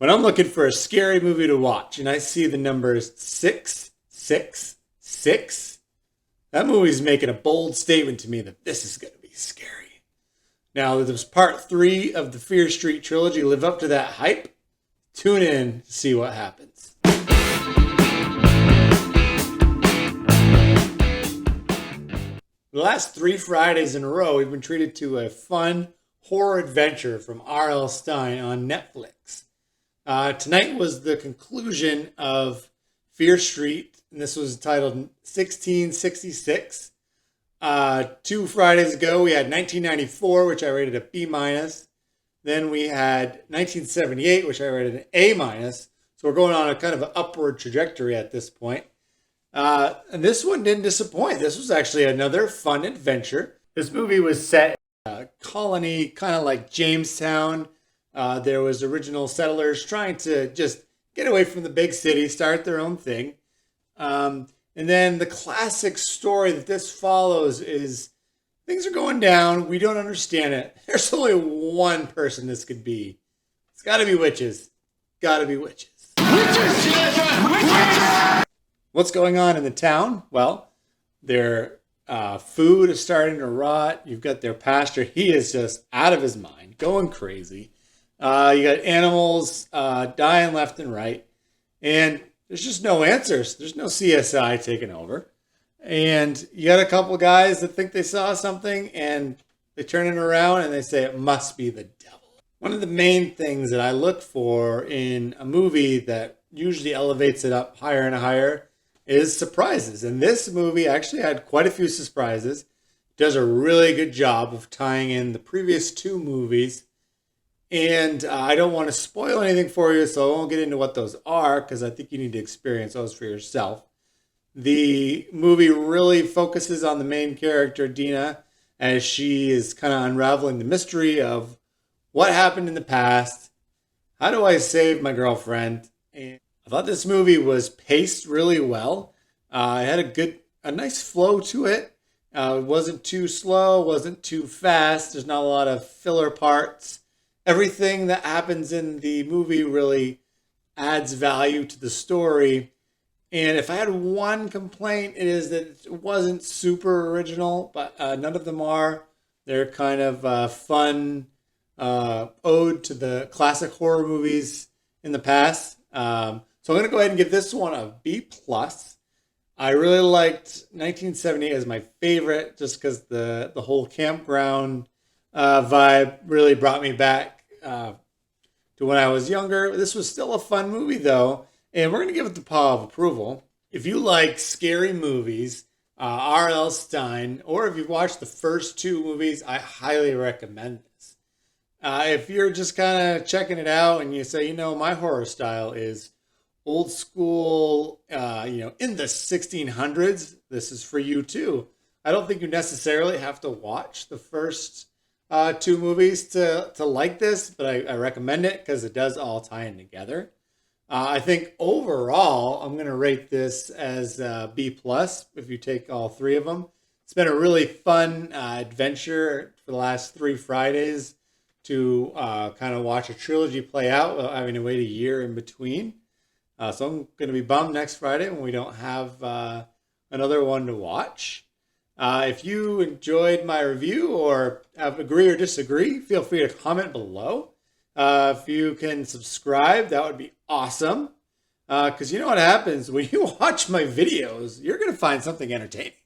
When I'm looking for a scary movie to watch and I see the numbers 666, that movie's making a bold statement to me that this is going to be scary. Now, there's part 3 of the Fear Street trilogy. Live up to that hype. Tune in to see what happens. The last 3 Fridays in a row, we've been treated to a fun horror adventure from R.L. Stine on Netflix. Tonight was the conclusion of Fear Street, and this was titled 1666. 2 Fridays ago, we had 1994, which I rated a B-. Then we had 1978, which I rated an A-. So we're going on a kind of an upward trajectory at this point. And this one didn't disappoint. This was actually another fun adventure. This movie was set in a colony, kind of like Jamestown. There was original settlers trying to just get away from the big city, start their own thing. And then the classic story that this follows is things are going down. We don't understand it. There's only one person this could be. It's got to be witches. Got to be witches. Witches, children! Witches! What's going on in the town? Well, their food is starting to rot. You've got their pastor. He is just out of his mind, going crazy. You got animals dying left and right. And there's just no answers. There's no CSI taking over. And you got a couple guys that think they saw something and they turn it around and they say it must be the devil. One of the main things that I look for in a movie that usually elevates it up higher and higher is surprises. And this movie actually had quite a few surprises. Does a really good job of tying in the previous 2 movies. And I don't want to spoil anything for you, so I won't get into what those are because I think you need to experience those for yourself. The movie really focuses on the main character, Dina, as she is kind of unraveling the mystery of what happened in the past. How do I save my girlfriend? And I thought this movie was paced really well. It had a nice flow to it. It wasn't too slow, wasn't too fast. There's not a lot of filler parts. Everything that happens in the movie really adds value to the story. And if I had one complaint, it is that it wasn't super original, but none of them are. They're kind of fun ode to the classic horror movies in the past. So I'm going to go ahead and give this one a B+. I really liked 1978 as my favorite just because the whole campground vibe really brought me back to when I was younger. This was still a fun movie, though, and we're going to give it the paw of approval. If you like scary movies, R.L. Stine, or if you've watched the first 2 movies, I highly recommend this. If you're just kind of checking it out and you say, my horror style is old school, in the 1600s, this is for you too. I don't think you necessarily have to watch the first 2 movies to like this, but I recommend it because it does all tie in together. I think overall, I'm going to rate this as B+ if you take all 3 of them. It's been a really fun adventure for the last 3 Fridays to kind of watch a trilogy play out without having to wait a year in between. So I'm going to be bummed next Friday when we don't have another one to watch. If you enjoyed my review or agree or disagree, feel free to comment below. If you can subscribe, that would be awesome. Because you know what happens when you watch my videos, you're going to find something entertaining.